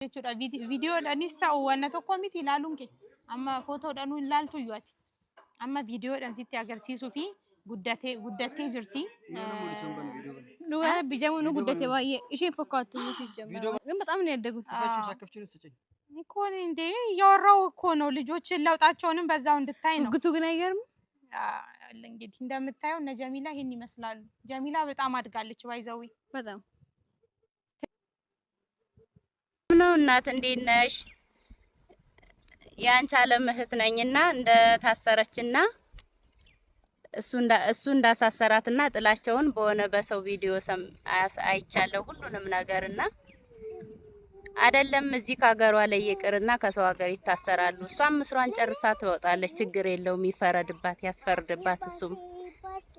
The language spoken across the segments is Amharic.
jechuudha viidiyoodhaanis ta'u wanna tokko miti ilaaluun kee amma footoodhaan ilaaltu iyyati amma viidiyoodhaan sitti agarsiisuu fi guddattee jirti. Dhugaa bijamu nu guddate baay'ee isheen fakkaattu ሲጀመር ግን በጣም ነው ያደጉት እኮ እንዴ እያወራሁ እኮ ነው ልጆችን ለውጣቸውንም በዛው እንድታይ ነው። ጉቱ ግን አይገርም። እንግዲህ እንደምታየው እነ ጀሚላ ይሄን ይመስላሉ። ጀሚላ በጣም አድጋለች ባይዘዊ በጣም ነው። እናት እንዴት ነሽ? ያንቺ አለም እህት ነኝና እንደ ታሰረችና እሱ እንዳሳሰራትና ጥላቸውን በሆነ በሰው ቪዲዮ አይቻለሁ ሁሉንም ነገርና አይደለም እዚህ ከሀገሯ ላይ ይቅርና ከሰው ሀገር ይታሰራሉ። እሷም ምስሯን ጨርሳ ትወጣለች። ችግር የለውም ይፈረድባት ያስፈርድባት። እሱም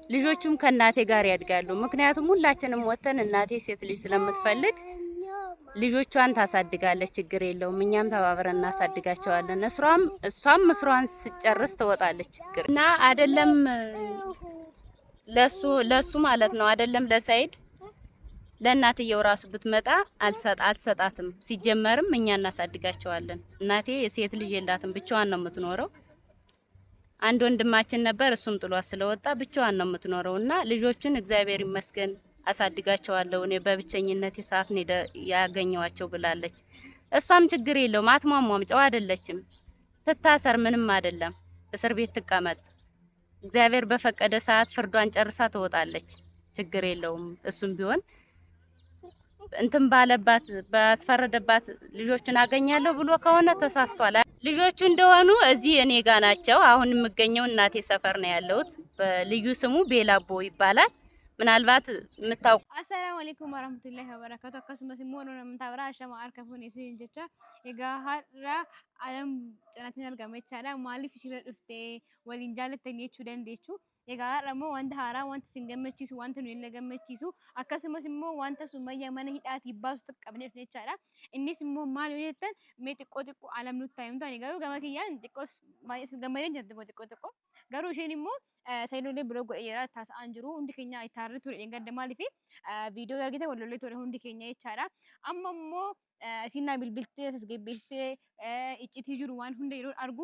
ልጆቹም ከእናቴ ጋር ያድጋሉ። ምክንያቱም ሁላችንም ወተን እናቴ ሴት ልጅ ስለምትፈልግ ልጆቿን ታሳድጋለች። ችግር የለውም እኛም ተባብረን እናሳድጋቸዋለን። እሷም ምስሯን ስጨርስ ትወጣለች። ችግርና አይደለም ለሱ ማለት ነው አይደለም ለሰይድ ለእናትየው ራሱ ብትመጣ አልሰጣትም። ሲጀመርም እኛ እናሳድጋቸዋለን። እናቴ የሴት ልጅ የላትም ብቻዋን ነው የምትኖረው። አንድ ወንድማችን ነበር እሱም ጥሏት ስለወጣ ብቻዋን ነው የምትኖረውና ልጆቹን እግዚአብሔር ይመስገን አሳድጋቸዋለሁ እኔ በብቸኝነት ሰዓት ነው ያገኘዋቸው ብላለች። እሷም ችግር የለውም አትሟሟም፣ ጨዋ አይደለችም። ትታሰር ምንም አይደለም፣ እስር ቤት ትቀመጥ። እግዚአብሔር በፈቀደ ሰዓት ፍርዷን ጨርሳ ትወጣለች። ችግር የለውም። እሱም ቢሆን እንትን ባለባት ባስፈረደባት ልጆችን አገኛለሁ ብሎ ከሆነ ተሳስቷል። ልጆቹ እንደሆኑ እዚህ እኔ ጋር ናቸው። አሁን የምገኘው እናቴ ሰፈር ነው ያለሁት። በልዩ ስሙ ቤላቦ ይባላል። ምናልባት የምታውቁ አሰላሙ አለይኩም ወራህመቱላሂ ወበረካቱ አከስመ ሲሞኑ ነው ምንታብራ አሸማ አርከፉን የሲን ጀቻ የጋሃራ አለም ጨናተኛ አርጋመቻዳ ማሊፍ ሲለ ድፍቴ ወሊን ጃለተኔቹ ደንዴቹ የጋራሞ ወንተ ሃራ ወንተ ሲንገመቺሱ ወንተ ነው ለገመቺሱ አከስመስ ሞ ወንተ ሱመያ ማነ ሂዳት ይባሱ ተቀብነት ነቻዳ እኒስ ሞ ማል ወየተን ሜጥቆ ጥቆ አለም ነው ታይምታ ነገሩ ገመክያን ጥቆስ ማይስ ገመረን ጀንተ ጥቆ ገሩ ሼኒሞ ሰይዶሌ ብሎ ጎየራ ታስ አንጅሩ እንዲከኛ አይታርቱ ለንገደ ማሊፊ ቪዲዮ ያርገተ ወለለ ቶረ እንዲከኛ ይቻራ አመሞ ሲና ቢልቢልቴ ተስገበስቴ እጭቲ ጅሩ ዋን ሁንደ ይሮ አርጉ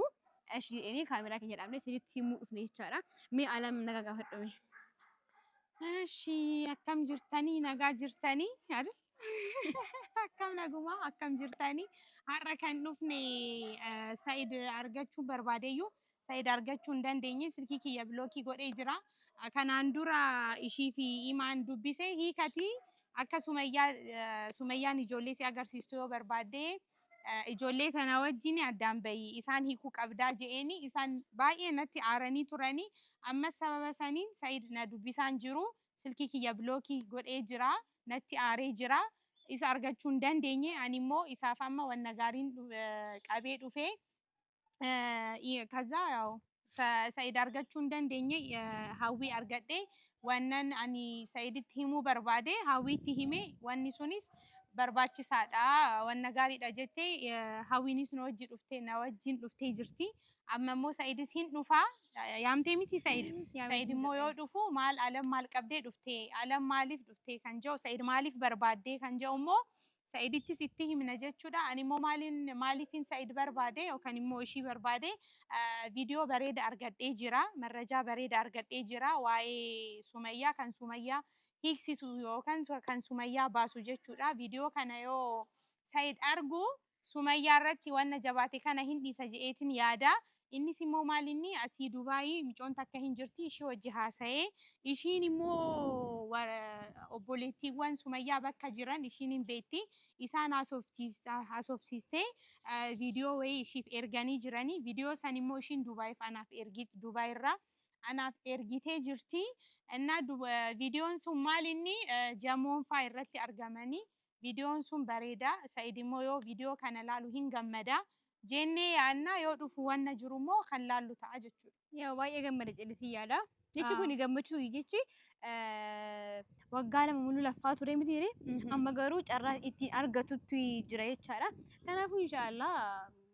እሺ እኔ ካሜራ ከየዳምነ ሲቲ ሙፍ ነው ይቻራ ሚ አለም ነጋጋ ፈደመ እሺ አካም ጅርታኒ ነጋ ጅርታኒ አይደል አካም ነጉማ አካም ጅርታኒ አረከን ኑፍኔ ሳይድ አርጋችሁ በርባዴዩ ሳይድ አርጋችሁ እንደንደኝ ስልኪ ኪየ ብሎኪ ጎዴ ጅራ ከናንዱራ ኢሺፊ ኢማን ዱቢሴ ሂከቲ አከ ሱመያን ኢጆሌ ሲያገርሲስቶ በርባዴ ኢጆሌ ተናወጂኒ አዳምበይ ኢሳን ሂኩ ቀብዳ ጄኒ ኢሳን ባዬ ነቲ አረኒ ቱረኒ አመስ ሰበበሰኒን ሳይድ ነዱቢሳን ጅሩ ስልኪ ኪየ ብሎኪ ጎዴ ጅራ ነቲ አሬ ጅራ ኢሳ አርጋችሁ እንደንደኝ አኒሞ ኢሳፋማ ወነጋሪን ቀቤ ዱፌ ከዛ ያው ሳይድ አርጋችሁ እንደንደኝ ሀዊ አርገዴ ወነን አኒ ሳይድት ሂሙ በርባዴ ሀዊት ሂሜ ወኒ ሱኒስ በርባቺሳዳ ወነጋሪዳ ጀቴ ሀዊኒስ ነው ወጅ ዱፍቴ ናወጂን ዱፍቴ ጅርቲ አመሞ ሳይድስ ሂን ዱፋ ያምቴ ሚቲ ሳይድ ሞ ዮ ዱፉ ማል አለም ማል ቀብዴ ዱፍቴ አለም ማሊፍ ዱፍቴ ከንጆ ሳይድ ማሊፍ በርባዴ ከንጆ ሞ ሳይድቲ ሲቲ ሂምነ ጀቹዳ አኒሞ ማሊፊን ሳይድ በርባዴ ወከኒሞ እሺ በርባዴ ቪዲዮ በሬድ አርገዴ ጅራ መረጃ በሬድ አርገዴ ጅራ ዋይ ሱመያ ከን ሱመያ ሂክሲሱ ዮከን ከን ሱመያ ባሱ ጀቹዳ ቪዲዮ ከነዮ ሳይድ አርጉ ሱመያ ረቲ ወነ ጀባቴ ከነ ሂንዲ ሰጂኤትን ያዳ inni simmo malinni asi Dubai micoon takka hin jirti ishee wajji haasa'ee ishiin immoo obboleettiiwwan Sumayyaa bakka jiran ishiin hin beetti isaan haasofsiistee viidiyoo wayii ishiif erganii jiranii viidiyoo san immoo ishiin Dubaayiif anaaf ergiti Dubaay irraa anaaf ergitee jirti እና viidiyoon sun maalinni jamoonfaa irratti argamanii viidiyoon sun bareeda Sa'iid immoo yoo viidiyoo kana laalu hin gammada ጄኔ ያና የወዱፉ ወነ ጅሩሞ ከላሉ ታጀቹ ያው ባየ ገመደ ጨልት ይያላ ይቺ ኩኒ ገመቹ ይቺ ወጋለ ሙሉ ለፋቱ ረሚቲሪ አመገሩ ጨራ እቲ አርገቱቱ ይጅራ ይቻላ ከናፉ ኢንሻአላህ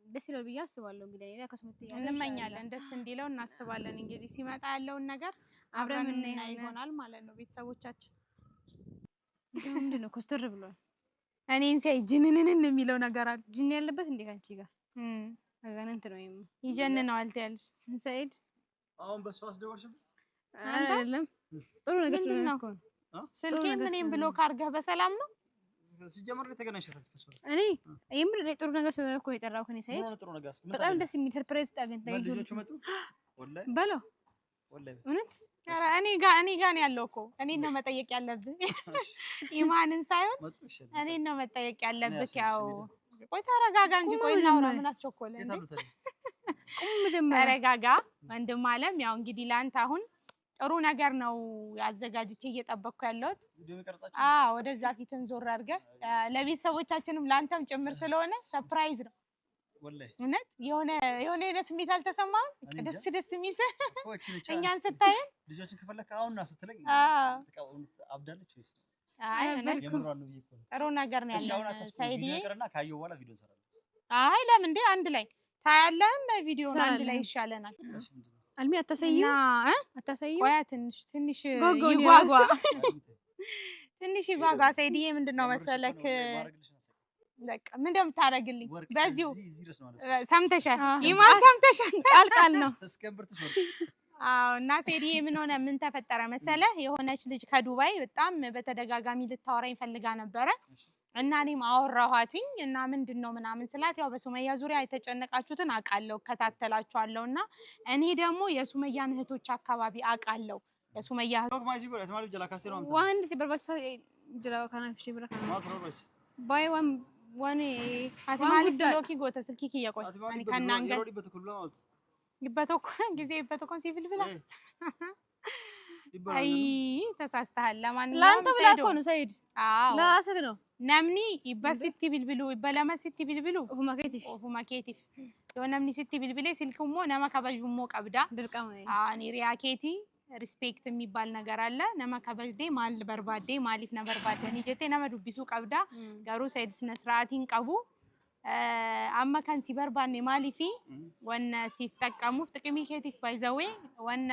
ደስ ይላል ብዬ አስባለሁ። እንግዲህ እኔ ከስመት እንመኛለን ደስ እንዲለው እናስባለን። እንግዲህ ሲመጣ ያለውን ነገር አብረን እናይ ይሆናል ማለት ነው። ቤተሰቦቻችን ምንድነው ኮስተር ብሏል እኔን ሲያይ ጅንንንን የሚለው ነገር አለ። ጅን ያለበት እንዴ ካንቺ ጋር አጋንንት ነው ይጀንነዋል ትያለሽ ሰይድ። አሁን በሷ አስደወልሽም አይደለም ጥሩ ነገር ምንድነው? ስልኬ ምንም ብሎ ካርገህ በሰላም ነው ሲጀመር የተገናኘሻችሁ ከሷ እኔ የምር ጥሩ ነገር ስለሆነ እኮ የጠራው ከኔ ሰይድ። በጣም ደስ የሚል ሰርፕራይዝ ታገኝታ ልጆቹ መጡ ወላሂ በለው ወላሂ እውነት። ኧረ እኔ ጋር ነው ያለው እኮ እኔን ነው መጠየቅ ያለብህ ኢማንን ሳይሆን እኔን ነው መጠየቅ ያለብህ። ያው ቆይ ተረጋጋ እንጂ ቆይ እናውራ። ምን አስቸኮለ እንዴ? ቁም መጀመሪያ ተረጋጋ ወንድም አለም። ያው እንግዲህ ላንተ አሁን ጥሩ ነገር ነው ያዘጋጅቼ እየጠበቅኩ ያለሁት። ወደዛ ፊትን ዞር አድርገህ ለቤተሰቦቻችንም ላንተም ጭምር ስለሆነ ሰርፕራይዝ ነው ወላሂ። እውነት የሆነ ስሜት አልተሰማህም? ደስ የሚል እኛን ስታየን ልጆችን ከፈለክ አሁንና ስትለኝ አብዳለች ወይስ? አይ ጥሩ ነገር ነው ያለን ሰይድዬ። ካየሁ በኋላ ቪዲዮ እንሰራለን። አይ ለምን እንዴ አንድ ላይ ታያለህም ቪዲዮ አንድ ላይ ይሻለናል። አልሚ አታሳይው ቆያ ትንሽ ይጓጓ ትንሽ ይጓጓ ሰይድዬ። ምንድነው መሰለክ በቃ ምን እንደምታረግልኝ በዚሁ ሰምተሻል፣ ኢማን ሰምተሻል። ቃል ነው እና ሰይድዬ ምን ሆነ ምን ተፈጠረ መሰለ የሆነች ልጅ ከዱባይ በጣም በተደጋጋሚ ልታወራኝ ፈልጋ ነበረ እና እኔም አወራኋትኝ እና ምንድነው ምናምን ስላት ያው በሱመያ ዙሪያ የተጨነቃችሁትን አውቃለሁ እከታተላችኋለሁ እና እኔ ደግሞ የሱመያን እህቶች አካባቢ አውቃለሁ የሱመያ ዋንድ ሲበርባች ጅራው ካናፍሽ ብራካ ባይ ዋን አትማሊ ብሎኪ ጎተ ስልኪ ከየቆይ እኔ ከናንገ ይበተኮ ጊዜ ይበተኮ ሲቪል ብላ አይ ተሳስተሃል። ለማንኛውም ላንተ ብላ እኮ ነው ሰይድ። ለራስህ ነው ነምኒ ይበስቲ ቢልብሉ ይበለመስቲ ቢልብሉ ኦፉማ ኬቲፍ ነምኒ ስቲ ቢልብሌ ስልክሞ ነማ ከበጅሞ ቀብዳ ድርቀም አኒ ሪያኬቲ ሪስፔክት የሚባል ነገር አለ። ነማ ከበጅዴ ማል በርባዴ ማሊፍ ነበርባደኒ ጀቴ ነማ ዱቢሱ ቀብዳ ጋሩ ሰይድ ስነ ስርዓቲን ቀቡ አማ ካን ሲበርባኔ ማሊፊ ወነ ሲፍጠቀሙፍ ጥቅሚ ኬቲፍ ባይዘዌ ወነ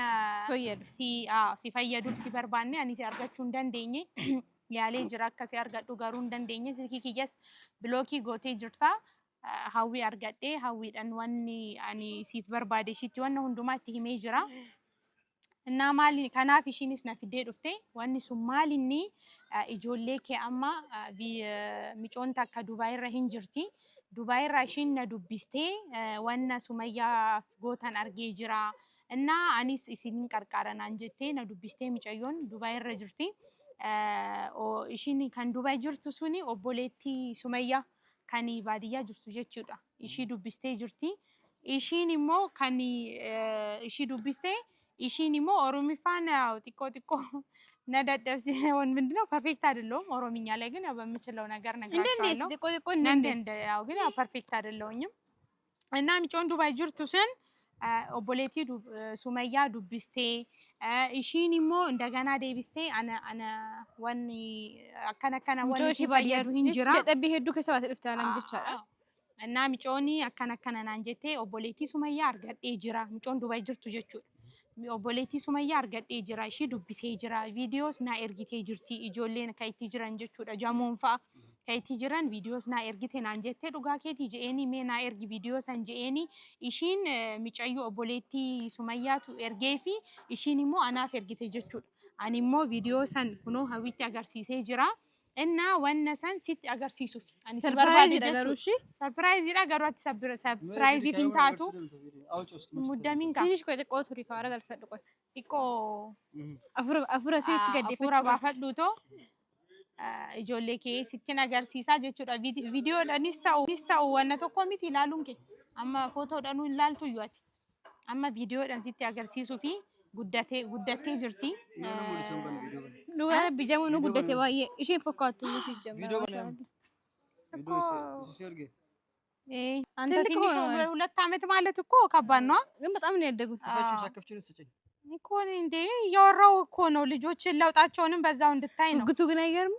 ሲፈየዱ ሲበርባኔ አኒ ሲያርጋቹ እንደንደኝ ያሌ ጅራከ ሲያርጋዱ ጋሩ እንደንደኝ ሲኪኪየስ ብሎኪ ጎቴ ጅርታ ሀዊ አርጋዴ ሀዊ ደን ወኒ አኒ ሲፍ በርባዴ ሽቲ ወነ ሁንዱማቲ ሂሜ ጅራ እና ማሊ ከናፍ ኢሺኒስ ነፍዴ ዱፍቴ ወኒ ሱ ማሊኒ ኢጆሌ ከአማ ሚጮንታ ከዱባይ ረሂን ጅርቲ ዱባይ ራሽን ነዱብስቴ ወነ ሱመያ ጎተን አርጌ ጅራ እና አኒስ ኢሲኒን ቀርቃረን አንጀቴ ነዱብስቴ ሚጨዮን ዱባይ ረጅርቲ ኢሺኒ ከን ዱባይ ጅርቱ ሱኒ ኦቦሌቲ ሱመያ ከኒ ባዲያ ጅርቱ ጀቹዳ ኢሺ ዱብስቴ ጅርቲ ኢሺኒ ሞ ከኒ ኢሺ ዱብስቴ ኢሺኒ ሞ ኦሮሚፋን ያው ጢቆ ነደደብሲ ወን ምንድነው ፐርፌክት አይደለም። ኦሮሚኛ ላይ ግን ያው በምችለው ነገር ነግራችኋለሁ። እንደ ያው ግን ያው ፐርፌክት አይደለውኝም እና ሚጮን ዱባይ ጅርቱስን ኦቦሌቲ ሱመያ ዱብስቴ ኢሺኒ ሞ እንደገና ዴቢስቴ አነ ወኒ አከነከነ ወኒ ሲባዲያዱ ሂንጅራ ደቢ ሄዱ ከሰባት ልፍታላን ብቻ እና ሚጮኒ አከነከነ ናንጀቴ ኦቦሌቲ ሱመያ አርገዴ ጅራ ሚጮን ዱባይ ጅርቱ ጀቹ ኦቦሌቲ ሱመያ አርገዴ ጅራ እሺ ዱብሴ ጅራ ቪዲዮስ ና ኤርጊቴ ጅርቲ ኢጆሌን ከይቲ ጅራን ጀቹዳ ጃሞንፋ ከይቲ ጅራን ቪዲዮስ ና ኤርጊቴ ናንጀቴ ዱጋኬቲ ጄኒ ሜና ኤርጊ ቪዲዮስ አንጄኒ ኢሺን ሚጨዩ ኦቦሌቲ ሱመያቱ ኤርጌፊ ኢሺን ሞ አናፍ ኤርጊቴ ጀቹዳ አኒሞ ቪዲዮሰን ኩኖ ሀዊቲ አጋርሲሴ ጅራ እና ወነሰን ሲት አጋርሲሱፍ አኒ ሰርፕራይዝ ይደገሩሽ ሰርፕራይዝ ይደገሩት ሰርፕራይዝ ፊንታቱ ሙደሚን ጋ ትንሽ ቆይ ጥቆ ቱሪ ካረጋ አልፈልቆይ ጥቆ አፍራ ሲት ገዴ አፍራ ባፈዱቶ ኢጆሌ ኬ ሲት አጋርሲሳ ጀቹዳ ቪዲዮ ኒስታው ወነ ተኮሚት ይላሉን ኬ አማ ፎቶ ደኑ ይላልቱ ይዋት አማ ቪዲዮ ደን ሲት አጋርሲሱ ፊ ጉዳቴ ጅርቲ ሉጋ ቢጀሙኑ ጉዳቴ ባየ እሺ ፈካቱ ሲጀምር አንተ ትንሽ 2 አመት ማለት እኮ ከባድ ነው። ግን በጣም ነው ያደጉት እኮ እንዴ እያወራው እኮ ነው። ልጆችን ለውጣቸውንም በዛው እንድታይ ነው። ጉቱ ግን አይገርም።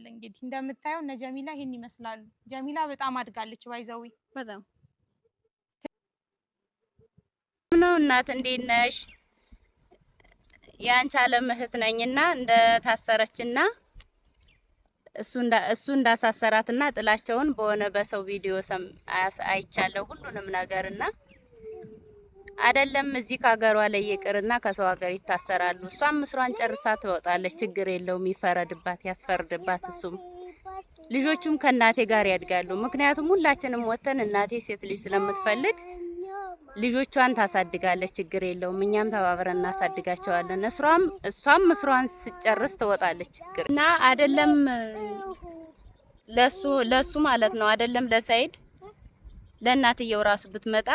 እንግዲህ እንደምታየው እነ ጀሚላ ይሄን ይመስላሉ። ጀሚላ በጣም አድጋለች ባይዘዊ በጣም ነው። እናት እንዴት ነሽ? ያንቺ አለም እህት ነኝና እንደ ታሰረችና እሱ እንዳሳሰራትና ጥላቸውን በሆነ በሰው ቪዲዮ አይቻለሁ ሁሉንም ነገርና አይደለም እዚህ ከሀገሯ ላይ ይቅርና ከሰው ሀገር ይታሰራሉ። እሷም ምስሯን ጨርሳ ትወጣለች። ችግር የለውም፣ ይፈረድባት፣ ያስፈርድባት። እሱም ልጆቹም ከእናቴ ጋር ያድጋሉ። ምክንያቱም ሁላችንም ወተን እናቴ ሴት ልጅ ስለምትፈልግ ልጆቿን ታሳድጋለች። ችግር የለውም፣ እኛም ተባብረን እናሳድጋቸዋለን። እሷም ምስሯን ስጨርስ ትወጣለች። እና አይደለም ለሱ ማለት ነው አይደለም ለሰይድ ለእናትየው ራሱ ብትመጣ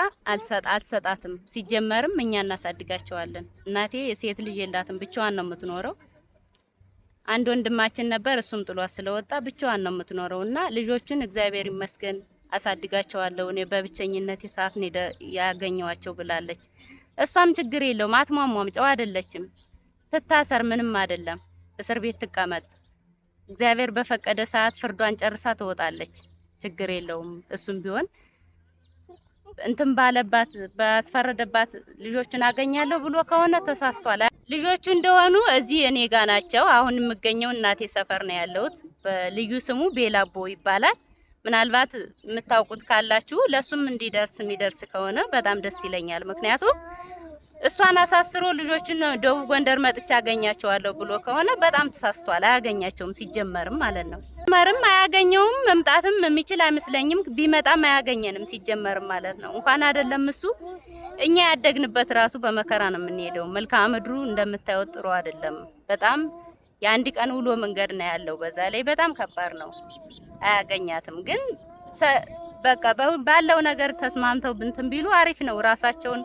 አትሰጣትም። ሲጀመርም እኛ እናሳድጋቸዋለን። እናቴ የሴት ልጅ የላትም፣ ብቻዋን ነው የምትኖረው። አንድ ወንድማችን ነበር፣ እሱም ጥሏት ስለወጣ ብቻዋን ነው የምትኖረውና ልጆቹን እግዚአብሔር ይመስገን አሳድጋቸዋለሁ። እኔ በብቸኝነት ሰዓት ነው ያገኘዋቸው ብላለች። እሷም ችግር የለውም፣ አትሟሟም፣ ጨዋ አይደለችም። ትታሰር፣ ምንም አይደለም፣ እስር ቤት ትቀመጥ። እግዚአብሔር በፈቀደ ሰዓት ፍርዷን ጨርሳ ትወጣለች። ችግር የለውም። እሱም ቢሆን እንትን ባለባት ባስፈረደባት ልጆቹን አገኛለሁ ብሎ ከሆነ ተሳስቷል። ልጆቹ እንደሆኑ እዚህ እኔ ጋ ናቸው። አሁን የምገኘው እናቴ ሰፈር ነው ያለሁት። በልዩ ስሙ ቤላቦ ይባላል። ምናልባት የምታውቁት ካላችሁ ለሱም የሚደርስ ከሆነ በጣም ደስ ይለኛል። ምክንያቱም እሷን አሳስሮ ልጆቹን ደቡብ ጎንደር መጥቻ አገኛቸዋለሁ ብሎ ከሆነ በጣም ተሳስቷል። አያገኛቸውም ሲጀመርም ማለት ነው። ሲጀመርም አያገኘውም፣ መምጣትም የሚችል አይመስለኝም። ቢመጣም አያገኘንም ሲጀመርም ማለት ነው። እንኳን አይደለም እሱ እኛ ያደግንበት ራሱ በመከራ ነው የምንሄደው። መልክዓ ምድሩ እንደምታዩት ጥሩ አይደለም። በጣም የአንድ ቀን ውሎ መንገድ ነው ያለው። በዛ ላይ በጣም ከባድ ነው። አያገኛትም። ግን በቃ ባለው ነገር ተስማምተው እንትን ቢሉ አሪፍ ነው። ራሳቸውን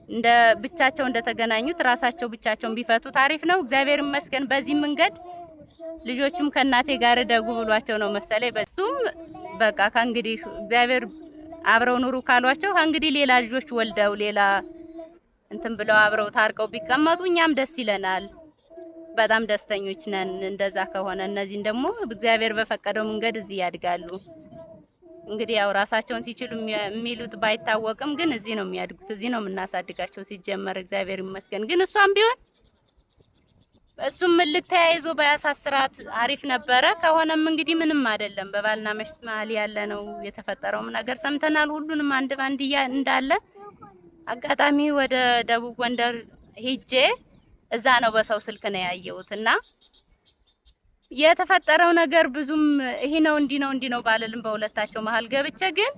እንደ ብቻቸው እንደተገናኙት ራሳቸው ብቻቸውን ቢፈቱ ታሪፍ ነው። እግዚአብሔር ይመስገን በዚህ መንገድ ልጆቹም ከእናቴ ጋር ደጉ ብሏቸው ነው መሰለኝ። በሱም በቃ ከእንግዲህ እግዚአብሔር አብረው ኑሩ ካሏቸው ከእንግዲህ ሌላ ልጆች ወልደው ሌላ እንትን ብለው አብረው ታርቀው ቢቀመጡ እኛም ደስ ይለናል። በጣም ደስተኞች ነን እንደዛ ከሆነ። እነዚህን ደግሞ እግዚአብሔር በፈቀደው መንገድ እዚህ ያድጋሉ። እንግዲህ ያው ራሳቸውን ሲችሉ የሚሉት ባይታወቅም ግን እዚህ ነው የሚያድጉት፣ እዚህ ነው የምናሳድጋቸው ሲጀመር እግዚአብሔር ይመስገን። ግን እሷም ቢሆን እሱም ምልክ ተያይዞ ባያሳስራት አሪፍ ነበረ። ከሆነም እንግዲህ ምንም አይደለም። በባልና ሚስት መሀል ያለ ነው። የተፈጠረውም ነገር ሰምተናል። ሁሉንም አንድ ባንድ እንዳለ አጋጣሚ ወደ ደቡብ ጎንደር ሄጄ እዛ ነው በሰው ስልክ ነው ያየሁትና የተፈጠረው ነገር ብዙም ይሄ ነው እንዲ ነው ባለልም በሁለታቸው መሀል ገብቼ ግን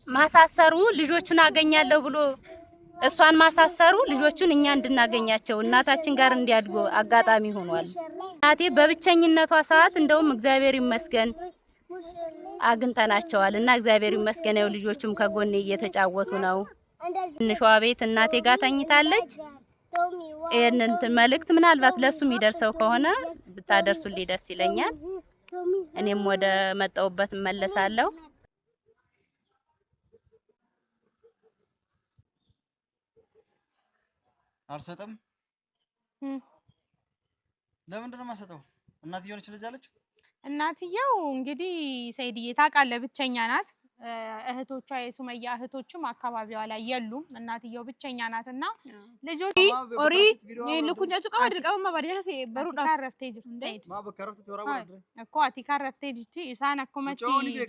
ማሳሰሩ ልጆቹን አገኛለሁ ብሎ እሷን ማሳሰሩ ልጆቹን እኛ እንድናገኛቸው እናታችን ጋር እንዲያድጉ አጋጣሚ ሆኗል። እናቴ በብቸኝነቷ ሰዓት እንደውም እግዚአብሔር ይመስገን አግኝተናቸዋል እና እግዚአብሔር ይመስገን ያው ልጆቹም ከጎኔ እየተጫወቱ ነው። ትንሿ ቤት እናቴ ጋር ተኝታለች። ይሄንን መልእክት ምናልባት ለሱ የሚደርሰው ከሆነ ብታደርሱልኝ ደስ ይለኛል። እኔም ወደ መጣውበት መለሳለሁ። አልሰጥም። ለምንድን ነው የማሰጠው? እናትየው ነች ለዚህ አለችው። እናትየው እንግዲህ ሰይድዬ ታውቃለህ ብቸኛ ናት። እህቶቿ የሱመያ እህቶችም አካባቢዋ ላይ የሉም። እናትየው ብቸኛ ናትና ልጆች ኦሪ ልኩንጃቹ ቀባ ድርቀማ ማባዲያት በሩዳ ካረፍቴ ጅርት ሰይድ ማበከረፍት ተወራው አይደል እኮ አቲ ካረፍቴ ጅርቲ ኢሳን አኮመቲ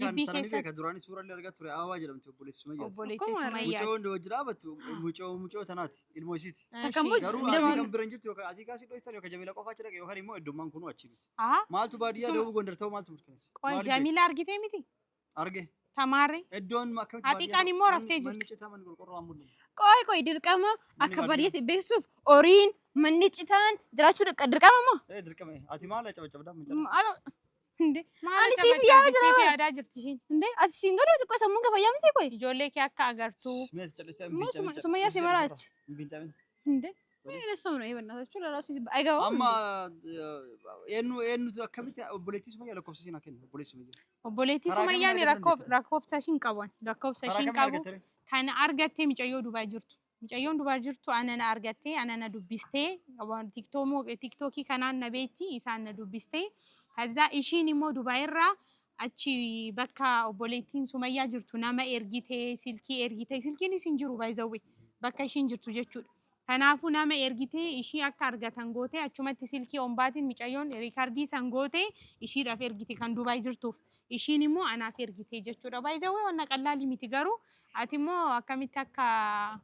ግቢ ኬሰ ከዱራኒ ሱራ ሊያርጋ ቱሪ አዋ ጀለም ቶቦሌስ ሱመያ ኦቦሌቴ ሱመያ ሙጮ እንደ ወጅራ በቱ ሙጮ ተናት ኢልሞሲት ተከሙል ገሩ አቲከም ብረንጅት ዮካ አቲካ ሲዶይስተል ዮካ ጀሚላ ቆፋች ደቀ ዮካ ሪሞ እዱማን ኩኑ አቺቢት ማልቱ ባዲያ ደቡ ጎንደር ተው ማልቱ ምትከነስ ቆይ ጀሚላ አርጊቴ ሚቲ አርጌ ተማሪ እዶን ማከም አቲካኒ ሞ ረፍቴ ጅርቲ ቆይ ድርቀማ አከባዲት ቤሱፍ ኦሪን መንጭታን ድራቹ ድርቀማ ድርቀማ አቲ ማላ ጨበጨብዳ ምን እንዴ ማን ሲፊያ ያዳ ጅርቲሽን እንዴ አቲ ሲንገዶ ተቆ ሰሙን ከፈያምቴ ቆይ ጆሌ ከያካ አገርቱ ሱመያ ሲመራች እንዴ ምን ለሰው ነው ይበናታችሁ ለራሱ አይጋው አማ የኑ አከብት ኦቦሌቲ ሱመያ ለኮፍሲና ከነ ኦቦሌቲ ሱመያ ኒ ረኮፍሳሽን ቀቦን ረኮፍሳሽን ቀቦ ካነ አርገቴ ሚጨዮ ዱባይ ጅርቱ ሚጨዮን ዱባይ ጅርቱ አነና አርገቴ አነና ዱቢስቴ ቲክቶኪ ከናን ነቤቲ ኢሳን ዱቢስቴ ከዛ ኢሺን ሞ ዱባይራ አቺ በካ ኦቦሌቲን ሱመያ ጅርቱ ናማ ኤርጊቴ ሲልኪ ሲልኪኒ ሲንጅሩ ባይዘዌ በካ ኢሺን ጅርቱ ጀቹ Kanaafuu nama ergitee ishii akka argatan gootee achumatti silkii ombaatiin micayyoon riikardii san gootee ishiidhaaf ergite kan Dubaay jirtuuf. Ishiin immoo anaaf ergitee jechuudha. Baay'ee wanna qallaalii miti garuu ati immoo akkamitti akka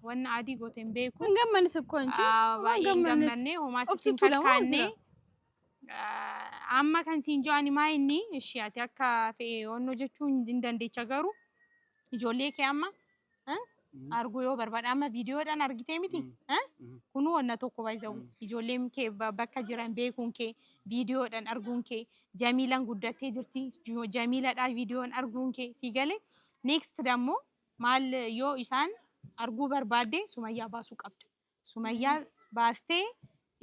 wanna adii gooteen beeku. Hin gammannes እኮ እንጂ baay'ee hin gammanne homaa sitti fakkaanne. Amma kan siin jiru ani maa inni ishii ati akka fe'ee onnoo jechuun hin dandeecha garuu ijoollee kee amma argu yoo barbaada amma viidiyoodhaan argitee miti kunu wanna tokko baay'isa'u ijoolleen kee bakka jiran beekuun kee viidiyoodhaan arguun kee Jamiilaan guddattee jirti Jamiiladhaa viidiyoon arguun kee si galee next dammoo maal yoo isaan arguu barbaadde Sumayyaa baasuu qabda. Sumayyaa baastee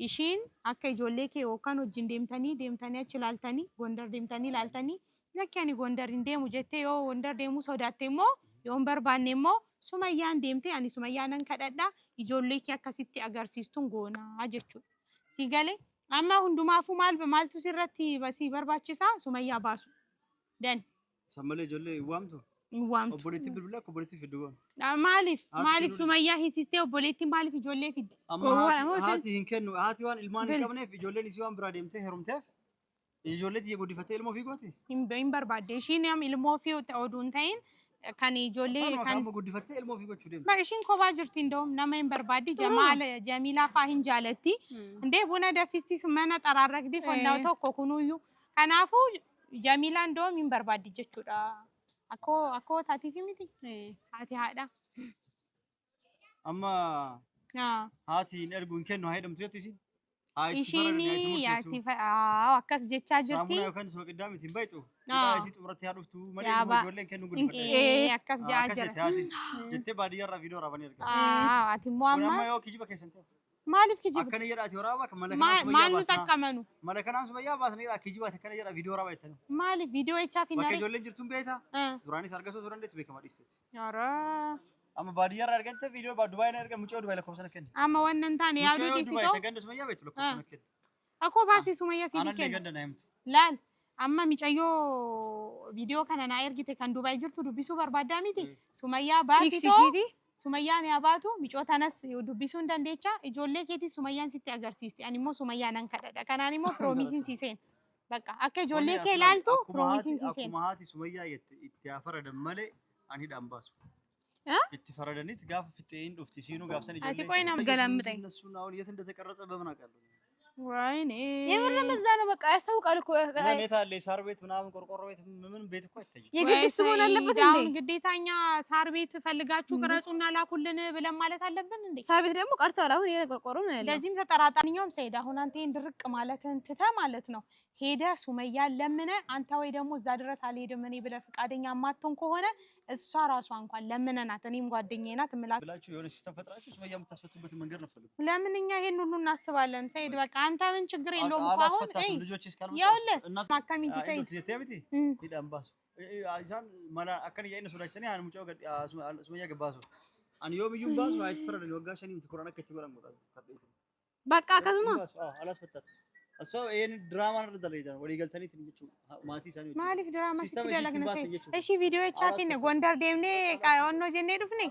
ishiin akka ijoollee kee yookaan wajjin deemtanii achi ilaaltanii Gondar deemtanii ilaaltanii lakki ani Gondar hin deemu jettee yoo Gondar deemuu sodaatte immoo yoo hin barbaanne immoo Sumayyaan deemtee ani Sumayyaanan kadhadhaa ijoollee kee akkasitti agarsiistuun goonaa jechuudha. Si galee amma hundumaafuu maaltu sirratti si barbaachisaa Sumayyaa baasu. Dan. Sammalee ijoollee waamtu. Waamtu. Obboleettii bilbilaa obboleettii fiddu waan. Maaliif Sumayyaa hiisistee obboleettiin maaliif ijoollee fiddi? Haati hin kennu haati waan ilmaan hin qabneef ijoolleen isii waan biraa deemtee heerumteef ijoollee xiyya guddifattee ilmoo ofii gooti. Hin barbaadde ishiin ilmoo ofii oduu hin ta'in kan ijoollee kan guddifattee ilmoo ofii gochuu deemte. Ma ishiin kophaa jirti ndawum nama hin barbaaddi Jamiilaa faa hin jaalatti. Ndee buna dafistis mana xaraarragdi fondaa tokko kunuyyuu. Kanaafuu Jamiilaa ndawum hin barbaaddi jechuudha. Akkoo taatiif miti. Haati haadha. Amma haati hin ergu hin kennu haa jedhamtu jetti isin. Ishiin akkas jechaa jirti. Saamuna yookaan soqiddaa miti hin baay'atu. Isii xumuratti haa dhuftu malee ijoolleen kennu guddifatte. Akkas jechaa jira. Jettee baadiyyaarraa viidiyoo waraabanii erga. Ati immoo amma. Amma yoo kijiba keessan ta'e. Maaliif kijiba? Akkana jedhaati waraabaa kan mala kanaan Sumayyaa maal nu xaqqamanu? Mala kanaan Sumayyaa baasanii kijibaati akkana jedha viidiyoo waraabaa jettanii. Maaliif viidiyoo echaaf hin bakka ijoolleen jirtuun beektaa? Duraanis argasoo turan deetti beekama dhiisteetti. Yaraa. Amma baadiyyaarraa argante viidiyoo Dubaay na erga mucoo Dubaay lakkoofsana kenna. Amma wannan taane yaaduu dhiisitoo. Mucoo Dubaay ganda Sumayyaa beektu lakkoofsana kenna. Akkoo baasii Sumayyaa si kenna. Aanallee ganda na himtu. Laal amma micayyoo viidiyoo kana na ergite kan Dubaay jirtu dubbisuu barbaaddaa miti. Sumayyaa baasitoo. Sumayyaan yaa baatu micootanas dubbisuu hin dandeecha ijoollee keetis Sumayyaan sitti agarsiisti ani immoo Sumayyaan nan kadhadha kanaan immoo piroomiisiin si seen bakka akka ijoollee kee ilaaltu piroomiisiin si seen. Akkuma haati Sumayyaa itti faradan malee ani hidhaan baasu. Itti faradaniit gaafa fixee hin dhufti siinuu gaafsan ijoollee. Ati qoy nama galamte. እነሱን አሁን የት እንደተቀረጸ በምን አውቃለሁ? ወይኔ የምርም እዛ ነው በቃ ያስታውቃል እኮ ሁኔታ አለ ሳር ቤት ምናምን ቆርቆሮ ቤት ምን ቤት እኮ አይታይም። የግድ እሱ መሆን አለበት እንዴ? አሁን ግዴታኛ ሳር ቤት ፈልጋችሁ ቅረጹና ላኩልን ብለን ማለት አለብን እንዴ? ሳር ቤት ደግሞ ቀርተዋል። አሁን ይሄ ቆርቆሮ ነው ያለው። ለዚህም ተጠራጣሪኛውም ሰይድ አሁን አንተ እንድርቅ ማለትን ትተህ ማለት ነው ሄደ ሱመያን ለምነ አንተ ወይ ደግሞ እዛ ድረስ አልሄድም እኔ ብለህ ፍቃደኛ ማትሆን ከሆነ እሷ ራሷ እንኳን ለምነናት እኔም ጓደኛዬ ናት እምላት ብላችሁ የሆነ ሲስተም ፈጥራችሁ ሱመያ የምታስፈቱበት መንገድ ነው ፈልጉ። ለምን እኛ ይሄን ሁሉ እናስባለን ሰይድ? በቃ አንተ ምን ችግር የለውም እኮ አሁን እይ ልጆች እስካልመጣ ያውልህ ማካሚቲ ሰይድ የቴብቲ ሂዳም ባሱ አይሳን ማላ አከን ያይነ ሱዳችኔ አን ሙጫው ሱመያ ገባሱ አን ዮብዩም ባሱ አይትፈረደ ወጋሸኒ ትኩራና ከትበራን ወጣ በቃ ከዝማ አላስፈታት እሷ ይሄን ድራማ ነው ደረጃ ወዲ ገልተኒ ትንጭ ማቲ ሳኒ ማሊፍ ድራማ ሲስተም ደለግነ ሰይድ እሺ ቪዲዮ ቻቲን ጎንደር ደምኔ ቃ ወኖ ጀኔ ዱፍኔ